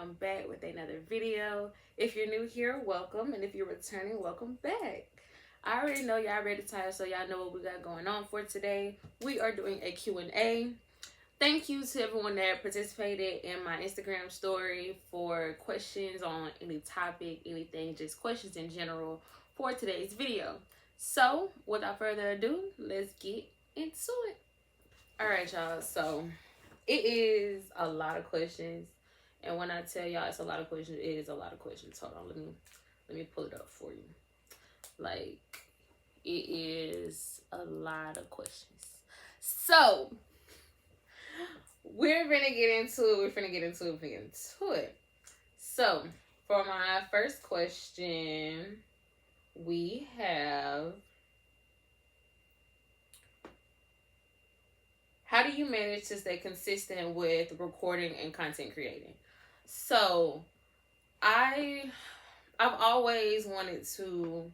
am back with another video. If you're new here, welcome, and if you're returning, welcome back. I already know y'all read the title, so y'all know what we got going on for today. We are doing a Q&A. Thank you to everyone that participated in my Instagram story for questions on any topic, anything, just questions in general for today's video. So, without further ado, let's get into it. All right, y'all. So, it is a lot of questions. And when I tell y'all it's a lot of questions, it is a lot of questions. Hold on, let me pull it up for you. Like, it is a lot of questions. So, we're gonna get into it. So, for my first question, we have, how do you manage to stay consistent with recording and content creating? So, I've always wanted to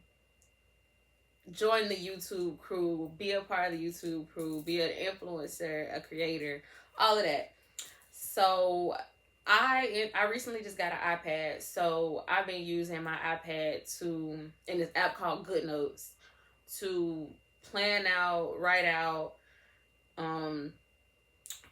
join the YouTube crew, be a part of the YouTube crew, be an influencer, a creator, all of that. So I recently just got an iPad, so I've been using my iPad in this app called Good Notes to plan out, write out, all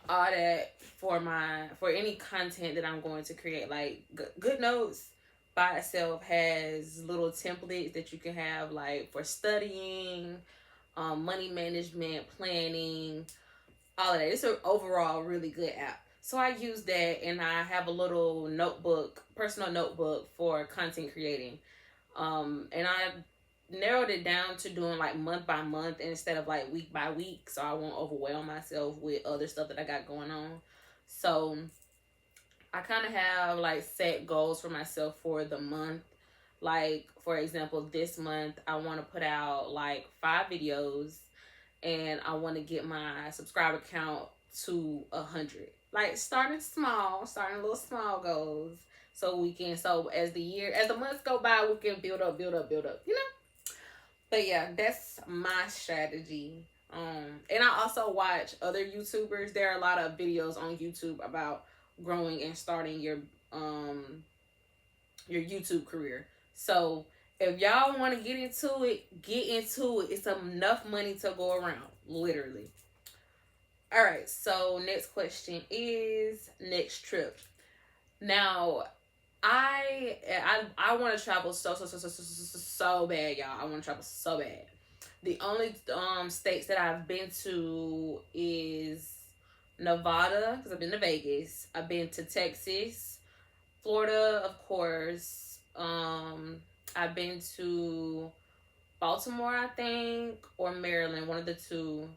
that for any content that I'm going to create. Like Good Notes by itself has little templates that you can have, like for studying, money management, planning, all of that. It's an overall really good app. So I use that, and I have a little notebook, personal notebook for content creating. And I narrowed it down to doing like month by month instead of like week by week, so I won't overwhelm myself with other stuff that I got going on. So I kind of have like set goals for myself for the month. Like, for example, this month I want to put out like 5 videos, and I want to get my subscriber count to 100. Like, starting little small goals, so as the months go by, we can build up, you know. But yeah, that's my strategy. And I also watch other YouTubers. There are a lot of videos on YouTube about growing and starting your YouTube career. So if y'all want to get into it, get into it. It's enough money to go around, literally. All right. So next question is next trip. Now, I want to travel so bad, y'all. I want to travel so bad. The only states that I've been to is Nevada, because I've been to Vegas. I've been to Texas, Florida, of course. I've been to Baltimore, I think, or Maryland, one of the two.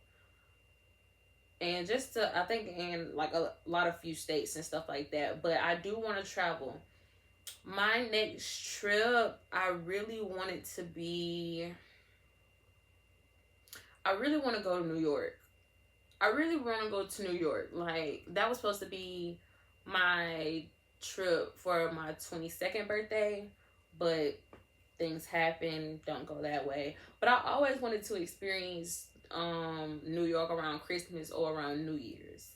And I think in like a lot of few states and stuff like that. But I do want to travel. My next trip, I really want to go to New York. I really want to go to New York. Like, that was supposed to be my trip for my 22nd birthday, but things happen, don't go that way. But I always wanted to experience New York around Christmas or around New Year's.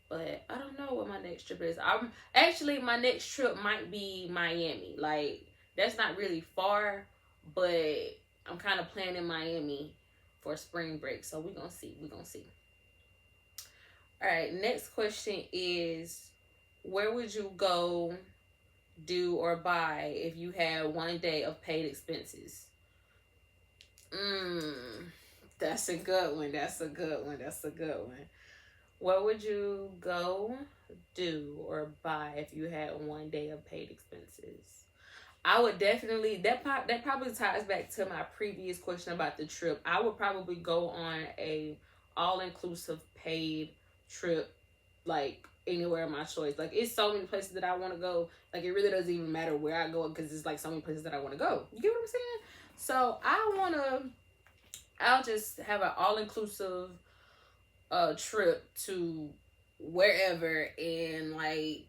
But I don't know what my next trip is. My next trip might be Miami. Like, that's not really far, but I'm kind of planning Miami for spring break. So we're gonna see. All right, next question is, where would you go, do, or buy if you had one day of paid expenses? That's a good one. What would you go, do, or buy if you had one day of paid expenses? I would definitely, that probably ties back to my previous question about the trip. I would probably go on a all-inclusive paid trip, like anywhere of my choice. Like, it's so many places that I want to go. Like, it really doesn't even matter where I go, because it's like so many places that I want to go. You get what I'm saying? So I'll just have an all-inclusive trip to wherever, and like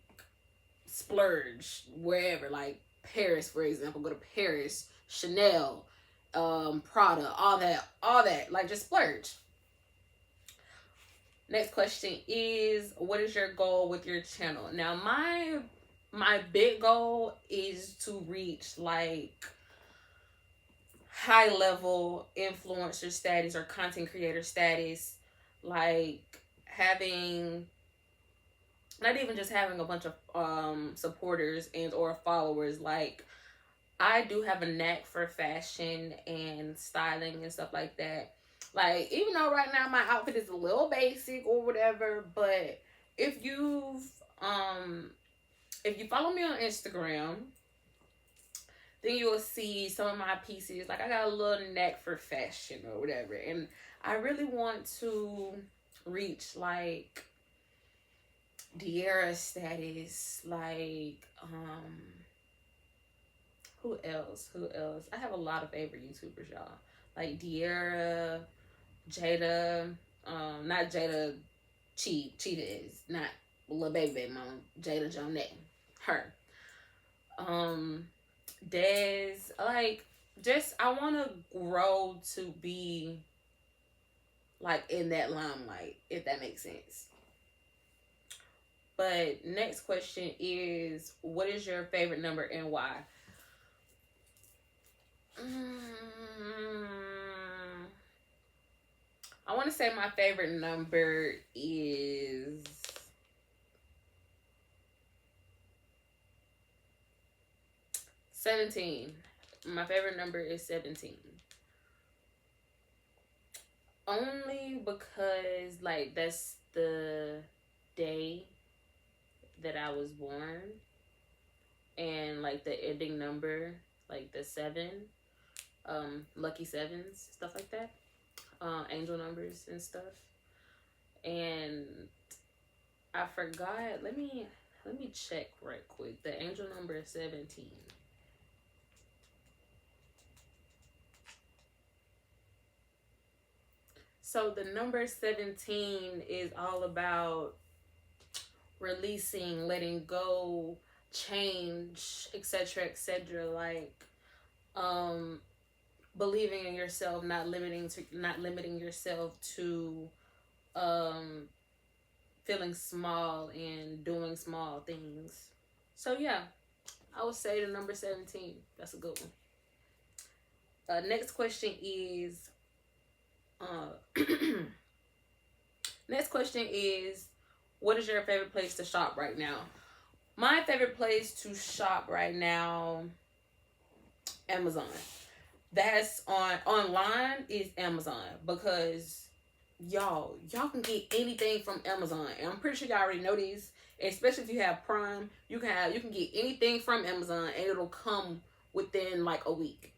splurge wherever, like Paris, for example. Go to Paris, Chanel, Prada, all that. Like, just splurge. Next question is, what is your goal with your channel? Now, my my big goal is to reach like high level influencer status or content creator status, like having, not even just having a bunch of supporters and or followers. Like, I do have a knack for fashion and styling and stuff like that. Like, even though right now my outfit is a little basic or whatever, but if you've if you follow me on Instagram, then you'll see some of my pieces. Like, I got a little knack for fashion or whatever, and I really want to reach like Dekiya status. Like, who else? Who else? I have a lot of favorite YouTubers, y'all. Like Dekiya, Jada, not Jada Cheetah is not little baby mama. Jada Jonette. Her. Des, like, just I wanna grow to be like in that limelight, if that makes sense. But next question is, what is your favorite number and why? I want to say my favorite number is 17. My favorite number is 17. Only because, like, that's the day that I was born. And, like, the ending number, like the 7, lucky sevens, stuff like that. Angel numbers and stuff. And I forgot. Let me check right quick. The angel number is 17. So the number 17 is all about releasing, letting go, change, etc., etc. Like, believing in yourself, not limiting yourself to feeling small and doing small things. So yeah, I would say the number 17. That's a good one. Next question is next question is, what is your favorite place to shop right now? My favorite place to shop right now, Amazon. That's online is Amazon, because y'all can get anything from Amazon. And I'm pretty sure y'all already know this. Especially if you have Prime, you can get anything from Amazon and it'll come within like a week.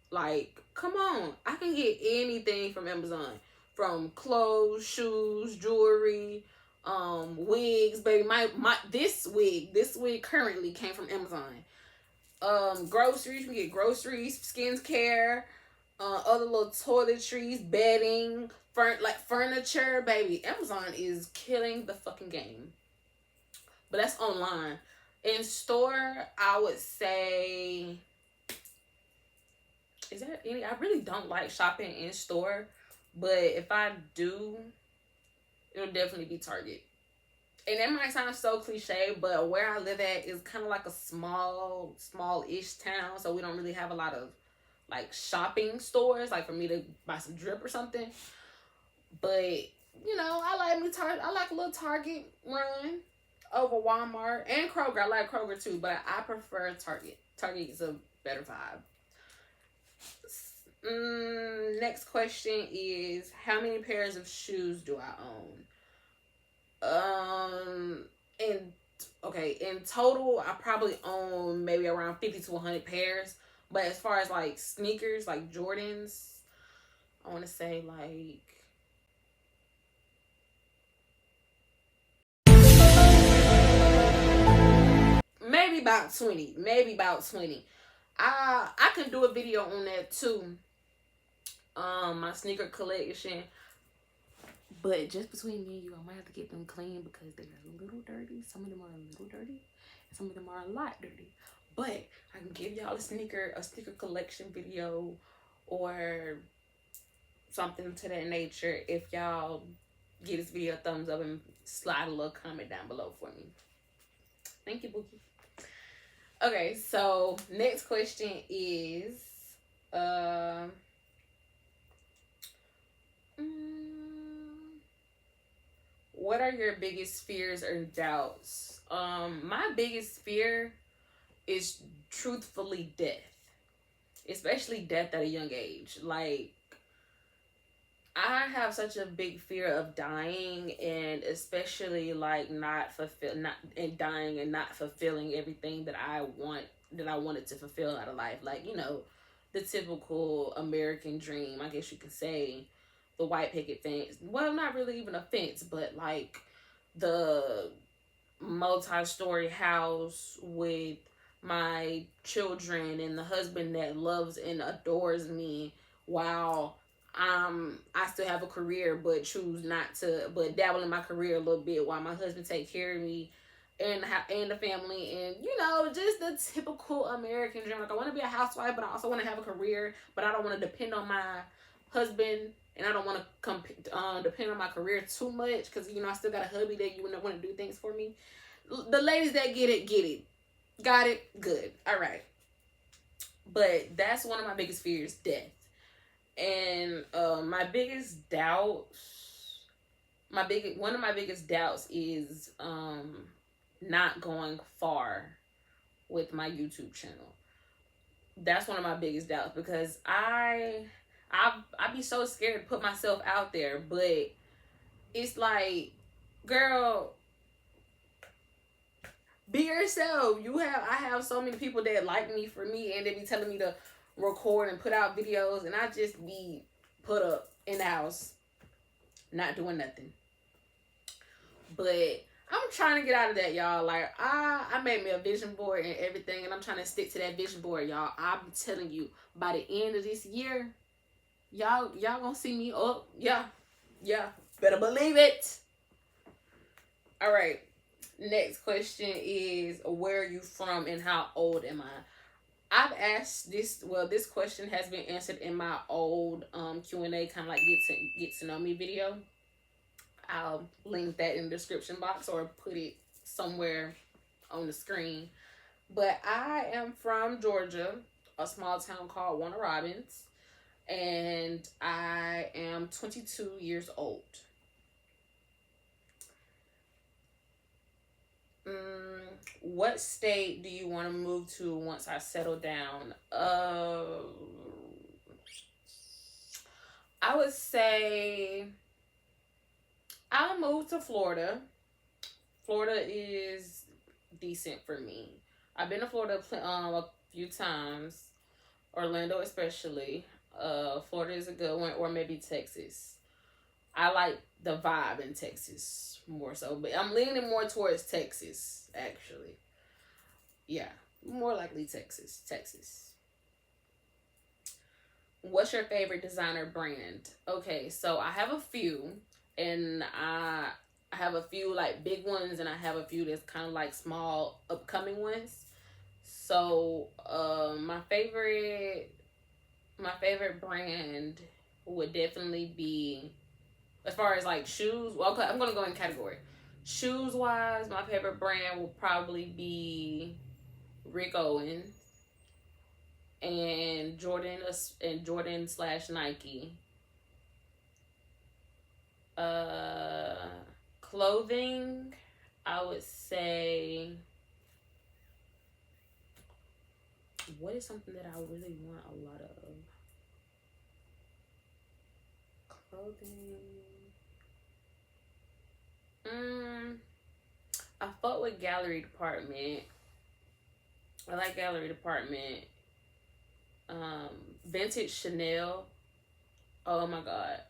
Like, come on. I can get anything from Amazon. From clothes, shoes, jewelry, wigs, baby. My this wig currently came from Amazon. Groceries, you can get groceries, skincare, other little toiletries, bedding, furniture, baby. Amazon is killing the fucking game. But that's online. In store, I would say, is there any? I really don't like shopping in store, but if I do, it'll definitely be Target. And that might sound so cliche, but where I live at is kind of like a small-ish town, so we don't really have a lot of like shopping stores, like for me to buy some drip or something. But I like a little Target run over Walmart and Kroger. I like Kroger too, but I prefer Target. Target is a better vibe. Next question is, how many pairs of shoes do I own? In total, I probably own maybe around 50 to 100 pairs. But as far as like sneakers, like Jordans, I want to say like maybe about 20. Maybe about 20. I can do a video on that too. My sneaker collection. But just between me and you, I might have to get them clean because they're a little dirty. Some of them are a little dirty. Some of them are a lot dirty. But I can give y'all a sneaker collection video or something to that nature if y'all give this video a thumbs up and slide a little comment down below for me. Thank you, Bookie. Okay, so next question is, um, what are your biggest fears or doubts? My biggest fear is truthfully death, especially death at a young age. Like, I have such a big fear of dying, and especially like not and dying and not fulfilling everything that I wanted to fulfill out of life. Like, the typical American dream, I guess you could say, the white picket fence. Well, not really even a fence, but like the multi-story house with my children and the husband that loves and adores me, while I still have a career but choose not to, but dabble in my career a little bit while my husband take care of me and the family, and just the typical American dream. Like, I want to be a housewife, but I also want to have a career, but I don't want to depend on my husband, and I don't want to depend on my career too much, because I still got a hubby that you want to do things for me. The ladies that get it. Got it? Good. All right. But that's one of my biggest fears, death. And my biggest doubts, one of my biggest doubts is not going far with my YouTube channel. That's one of my biggest doubts, because I be so scared to put myself out there, but it's like, girl, be yourself. I have so many people that like me for me, and they be telling me to record and put out videos, and I just be put up in the house not doing nothing. But I'm trying to get out of that, y'all. Like, I made me a vision board and everything, and I'm trying to stick to that vision board, y'all. I'm telling you, by the end of this year, y'all gonna see me up. Yeah, better believe it. All right. Next question is, where are you from and how old am I? I've asked this. Well, this question has been answered in my old Q&A, kind of like get to know me video. I'll link that in the description box or put it somewhere on the screen. But I am from Georgia, a small town called Warner Robins, and I am 22 years old. What state do you want to move to once I settle down? I would say I'll move to Florida. Florida is decent for me. I've been to Florida a few times, Orlando especially. Florida is a good one, or maybe Texas. I like the vibe in Texas more so, but I'm leaning more towards Texas, actually. Yeah, more likely Texas. What's your favorite designer brand? Okay, so I have a few, and I have a few like big ones, and I have a few that's kind of like small upcoming ones. So my favorite brand would definitely be, as far as like shoes. Well, okay, I'm gonna go in category. Shoes wise, my favorite brand will probably be Rick Owens and Jordan / Nike. Clothing, I would say, what is something that I really want a lot of? Clothing. I fuck with Gallery Department. I like Gallery Department. Vintage Chanel. Oh my god.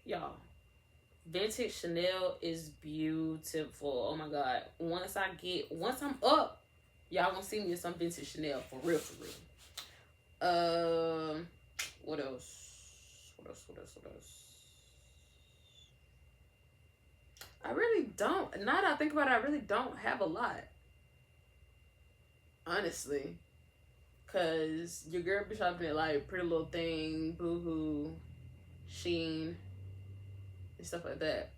Y'all. Vintage Chanel is beautiful. Oh my god. Once I'm up, y'all gonna see me in some vintage Chanel for real. What else? I really don't. Now that I think about it, I really don't have a lot. Honestly. Because your girl be shopping at like Pretty Little Thing, Boohoo, Shein, and stuff like that.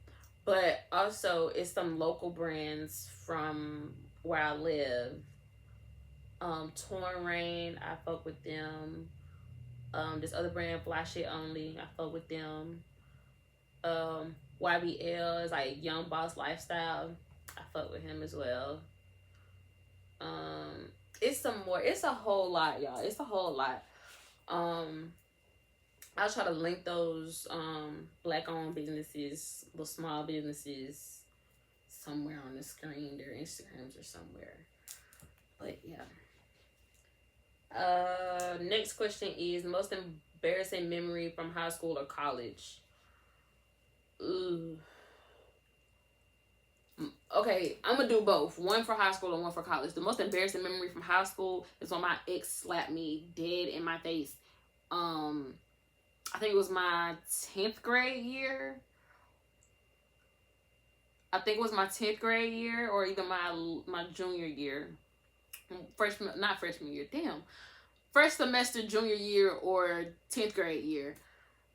But also, it's some local brands from where I live. Torn Rain, I fuck with them. This other brand, Fly Shit Only, I fuck with them. YBL is like Young Boss Lifestyle. I fuck with him as well. Um, it's some more. It's a whole lot, y'all. It's a whole lot. Um, I'll try to link those black owned businesses, little small businesses, somewhere on the screen, their Instagrams or somewhere. But yeah. Next question is most embarrassing memory from high school or college. Ooh. Okay, I'm gonna do both. One for high school and one for college. The most embarrassing memory from high school is when my ex slapped me dead in my face. I think it was my 10th grade year. I think it was my 10th grade year or either my junior year. Not freshman year. Damn. First semester junior year or 10th grade year.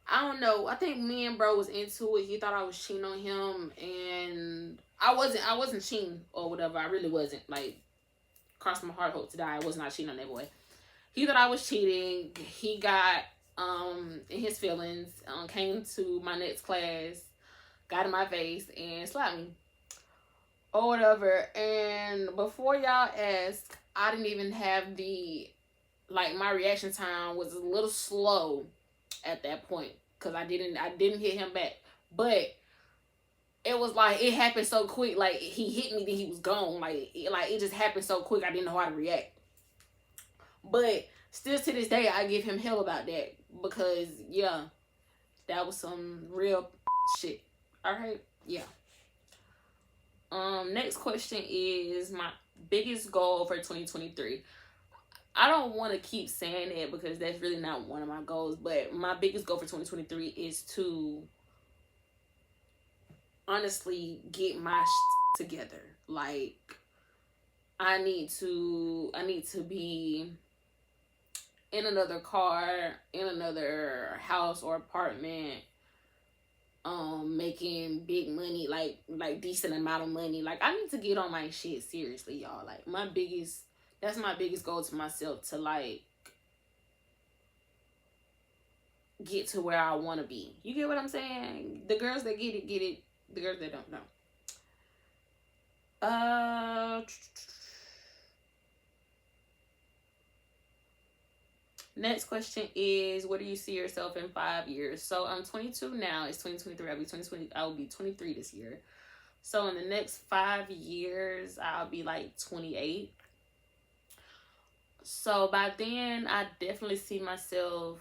I don't know. I think me and bro was into it. He thought I was cheating on him, and I wasn't cheating or whatever. I really wasn't. Like, cross my heart, hope to die. I was not cheating on that boy. He thought I was cheating. He got in his feelings. Came to my next class, got in my face and slapped me or whatever. And before y'all ask, I didn't even have my reaction time was a little slow at that point because I didn't hit him back, but it was like it happened so quick. Like he hit me, then he was gone. Like it just happened so quick. I didn't know how to react. But still to this day, I give him hell about that because yeah, that was some real shit. All right, yeah. Next question is my biggest goal for 2023. I don't want to keep saying it because that's really not one of my goals, but my biggest goal for 2023 is to honestly get my together. Like I need to be in another car, in another house or apartment, making big money, like decent amount of money. Like I need to get on my shit seriously, y'all. Like that's my biggest goal to myself, to like get to where I want to be. You get what I'm saying? The girls that get it, get it. The girls that don't know. Next question is, where do you see yourself in 5 years? So I'm 22 now. It's 2023. I'll be 23 this year. So in the next 5 years, I'll be like 28. So by then, I definitely see myself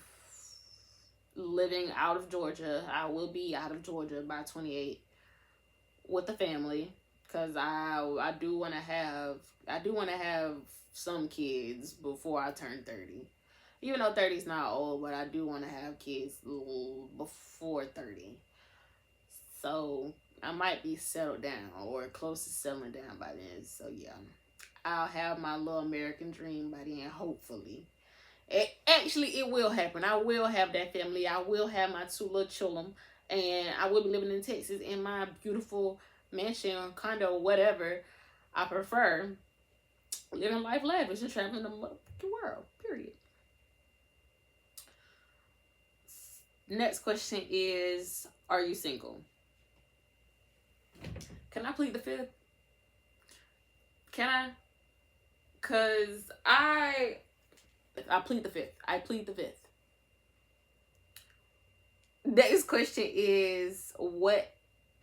living out of Georgia. I will be out of Georgia by 28 with the family, because I do want to have some kids before I turn 30. Even though 30 is not old, but I do want to have kids before 30. So I might be settled down or close to settling down by then. So yeah, I'll have my little American dream by then, hopefully. It will happen. I will have that family. I will have my 2 little children. And I will be living in Texas in my beautiful mansion, condo, whatever I prefer. Living life lavish and traveling the world, period. Next question is, are you single? Can I plead the fifth? Can I? Because I plead the fifth. I plead the fifth. Next question is, what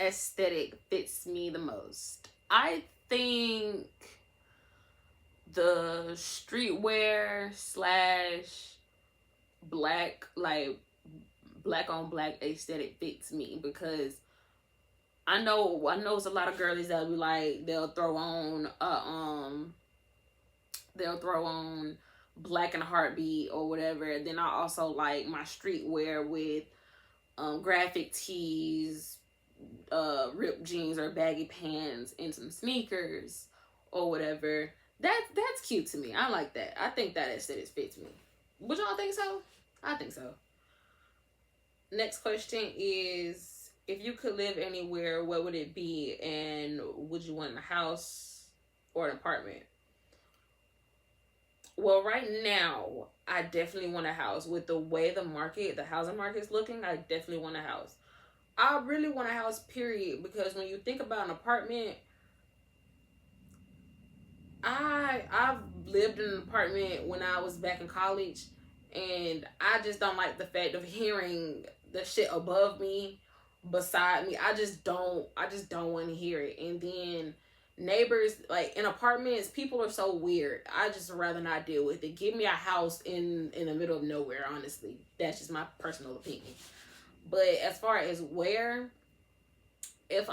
aesthetic fits me the most? I think the streetwear / black, like black on black aesthetic fits me, because I know it's a lot of girlies that be like, they'll throw on Black and Heartbeat or whatever. Then I also like my streetwear with graphic tees, ripped jeans or baggy pants, and some sneakers or whatever. That's cute to me. I like that. I think that aesthetic fits me. Would y'all think so? I think so. Next question is, if you could live anywhere, what would it be? And would you want a house? or an apartment? Well, right now, I definitely want a house. With the way the housing market is looking, I definitely want a house. I really want a house, period, because when you think about an apartment, I've lived in an apartment when I was back in college, and I just don't like the fact of hearing the shit above me, beside me. I just don't want to hear it. And then neighbors, like in apartments, people are so weird. I just rather not deal with it. Give me a house in the middle of nowhere, honestly. That's just my personal opinion. But as far as where, if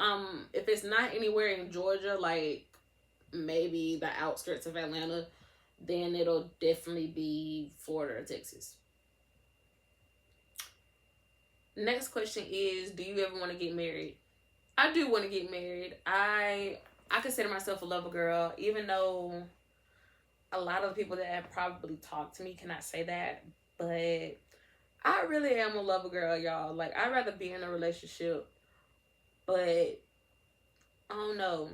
it's not anywhere in Georgia, like maybe the outskirts of Atlanta, then it'll definitely be Florida or Texas. Next question is, do you ever want to get married? I do want to get married. I consider myself a lover girl, even though a lot of the people that have probably talked to me cannot say that. But I really am a lover girl, y'all. Like, I'd rather be in a relationship, but I don't know.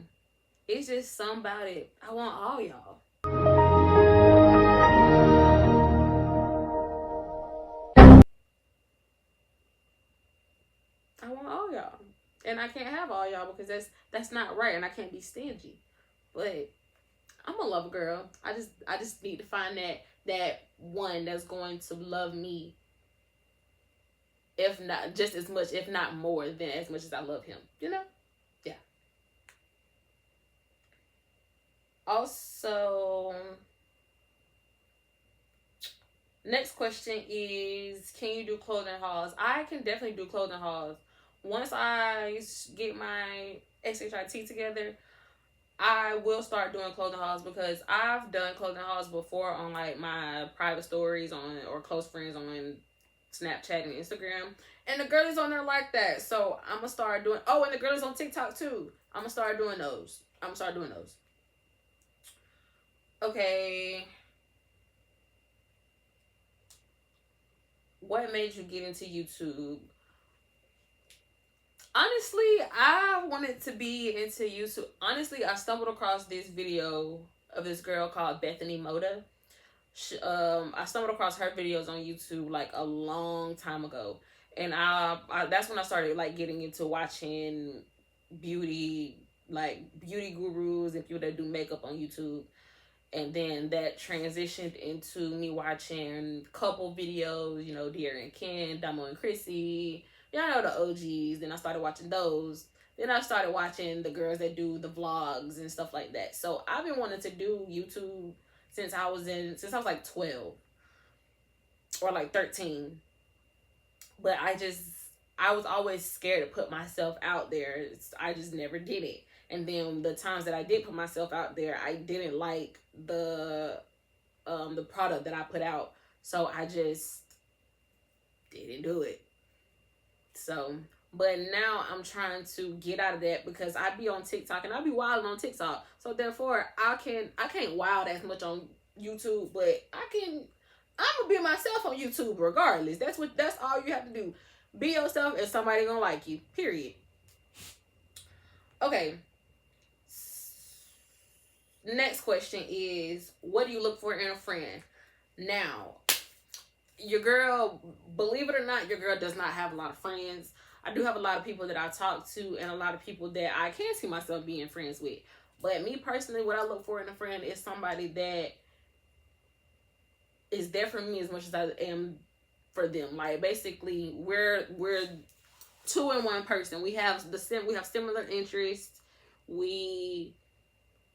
It's just something about it. I want all y'all. I want all y'all. And I can't have all y'all because that's not right, and I can't be stingy. But I'm a love girl. I just need to find that one that's going to love me, if not just as much, if not more than as much as I love him. You know? Yeah. Also, next question is, can you do clothing hauls? I can definitely do clothing hauls. Once I get my SHIT together, I will start doing clothing hauls, because I've done clothing hauls before on like my private stories on, or close friends on Snapchat and Instagram. And the girl is on there like that. So I'm gonna start doing, oh, and the girl is on TikTok too. I'm gonna start doing those. Okay. What made you get into YouTube? Honestly, I wanted to be into YouTube. Honestly, I stumbled across this video of this girl called Bethany Moda. I stumbled across her videos on YouTube like a long time ago, and I that's when I started like getting into watching beauty, like beauty gurus and people that do makeup on YouTube. And then that transitioned into me watching couple videos, Dear and Ken, Damo and Chrissy. Y'all know the OGs. Then I started watching those. Then I started watching the girls that do the vlogs and stuff like that. So I've been wanting to do YouTube since I was like 12 or like 13. But I was always scared to put myself out there. I just never did it. And then the times that I did put myself out there, I didn't like the product that I put out. So I just didn't do it. So, but now I'm trying to get out of that, because I be on TikTok and I be wilding on TikTok. So therefore I can't wild as much on YouTube, but I'm gonna be myself on YouTube regardless. That's all you have to do. Be yourself, and somebody gonna like you. Period. Okay. Next question is, what do you look for in a friend? Now, your girl, believe it or not, your girl does not have a lot of friends. I do have a lot of people that I talk to, and a lot of people that I can see myself being friends with. But me personally, what I look for in a friend is somebody that is there for me as much as I am for them. Like, basically, we're two in one person. We have similar interests. We're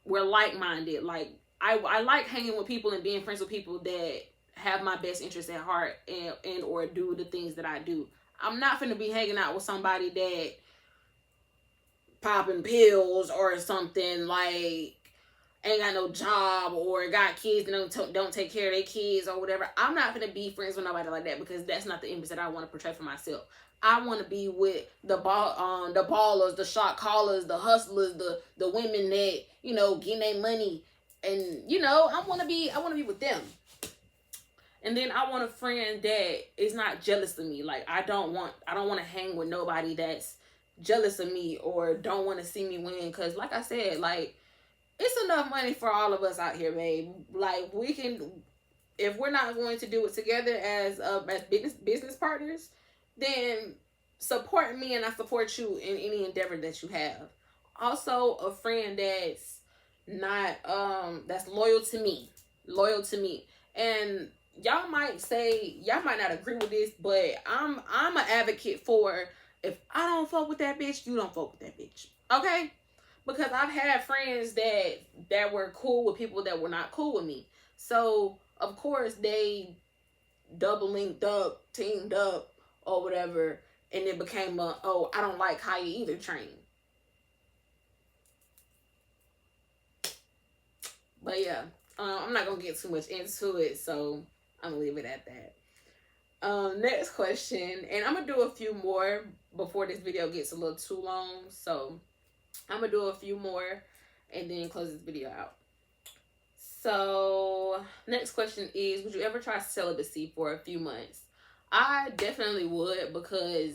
like-minded. Like, I like hanging with people and being friends with people that have my best interests at heart, and or do the things that I do. I'm not finna be hanging out with somebody that popping pills or something, like ain't got no job or got kids and don't take care of their kids or whatever. I'm not gonna be friends with nobody like that, because that's not the image that I want to portray for myself. I want to be with the ballers, the shot callers, the hustlers, the women that getting their money, and I want to be with them. And then I want a friend that is not jealous of me. Like, I don't want to hang with nobody that's jealous of me or don't want to see me win. Because like I said, like, it's enough money for all of us out here, babe. Like, we can, if we're not going to do it together as business partners, then support me and I support you in any endeavor that you have. Also, a friend that's not that's loyal to me. And y'all might say, y'all might not agree with this, but I'm an advocate for, if I don't fuck with that bitch, you don't fuck with that bitch. Okay? Because I've had friends that were cool with people that were not cool with me. So of course they double linked up, teamed up, or whatever, and it became a, oh, I don't like how you either train. But yeah, I'm not gonna get too much into it, so I'm gonna leave it at that. Next question, and I'm gonna do a few more before this video gets a little too long, so I'm gonna do a few more and then close this video out. So next question is, would you ever try celibacy for a few months? I definitely would, because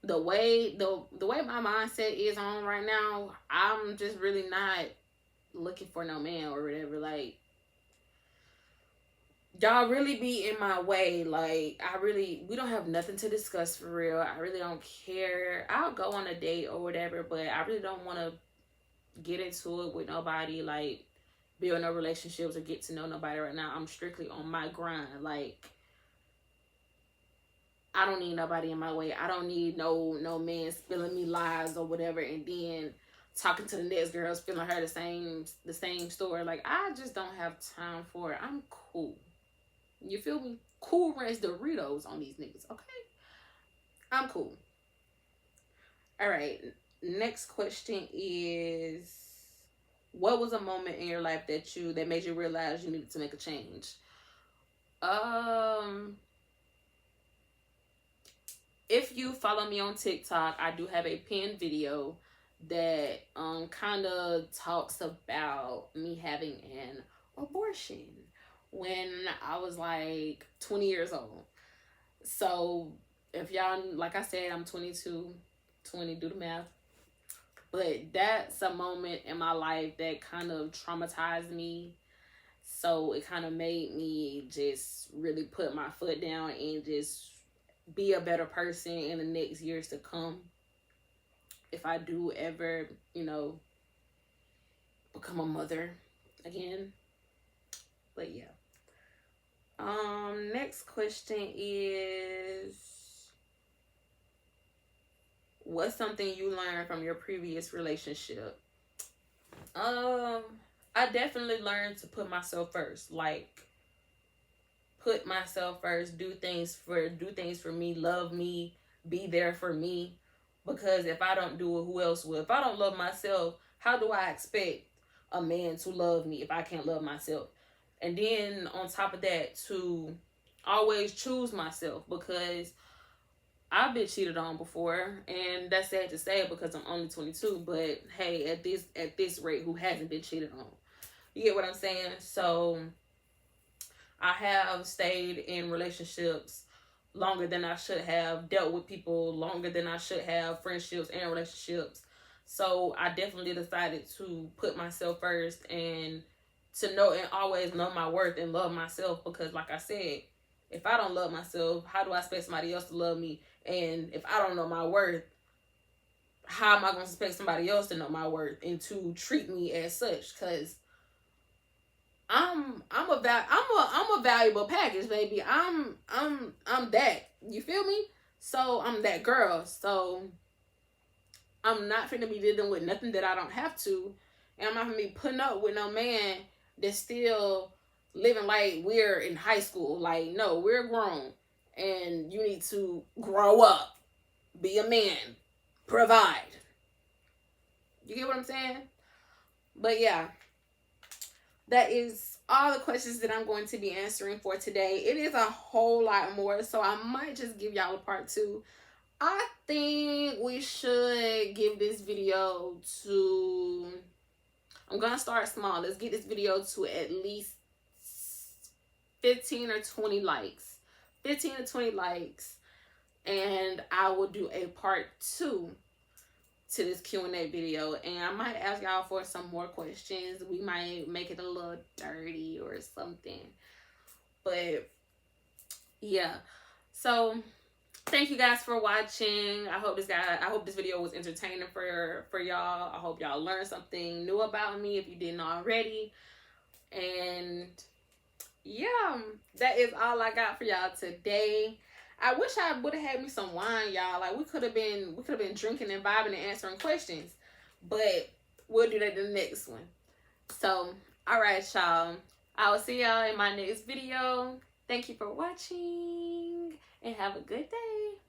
the way my mindset is on right now, I'm just really not looking for no man or whatever. Like, y'all really be in my way. Like, we don't have nothing to discuss for real. I really don't care. I'll go on a date or whatever, but I really don't want to get into it with nobody, like build no relationships or get to know nobody right now. I'm strictly on my grind. Like, I don't need nobody in my way. I don't need no man spilling me lies or whatever, and then talking to the next girl, spilling her the same story. Like, I just don't have time for it. I'm cool. You feel me? Cool Ranch Doritos on these niggas, okay? I'm cool. All right. Next question is, what was a moment in your life that made you realize you needed to make a change? If you follow me on TikTok, I do have a pinned video that kind of talks about me having an abortion when I was like 20 years old. So if y'all, like I said, I'm 22, 20, do the math. But that's a moment in my life that kind of traumatized me. So it kind of made me just really put my foot down and just be a better person in the next years to come. If I do ever, become a mother again. But yeah. Next question is, what's something you learned from your previous relationship? I definitely learned to put myself first. Like, put myself first, do things for me, love me, be there for me. Because if I don't do it, who else will? If I don't love myself, how do I expect a man to love me if I can't love myself? And then on top of that, to always choose myself, because I've been cheated on before, and that's sad to say because I'm only 22. But hey, at this rate, who hasn't been cheated on? You get what I'm saying? So I have stayed in relationships longer than I should have, dealt with people longer than I should have, friendships and relationships. So I definitely decided to put myself first, and to know and always know my worth and love myself. Because like I said, if I don't love myself, how do I expect somebody else to love me? And if I don't know my worth, how am I going to expect somebody else to know my worth and to treat me as such? Because I'm a valuable package, baby. I'm that. You feel me? So I'm that girl. So I'm not finna be dealing with nothing that I don't have to, and I'm not gonna be putting up with no man that's still living like we're in high school. Like, no, we're grown, and you need to grow up, be a man, provide. You get what I'm saying? But yeah, that is all the questions that I'm going to be answering for today. It is a whole lot more, so I might just give y'all a part 2. I think we should give this video to, I'm gonna start small. Let's get this video to at least 15 or 20 likes. 15 or 20 likes, and I will do a part 2. to this Q&A video, and I might ask y'all for some more questions. We might make it a little dirty or something, but yeah. So thank you guys for watching. I hope this video was entertaining for y'all. I hope y'all learned something new about me if you didn't already. And yeah, that is all I got for y'all today. I wish I would have had me some wine, y'all. Like we could have been drinking and vibing and answering questions. But we'll do that in the next one. So, all right, y'all. I will see y'all in my next video. Thank you for watching and have a good day.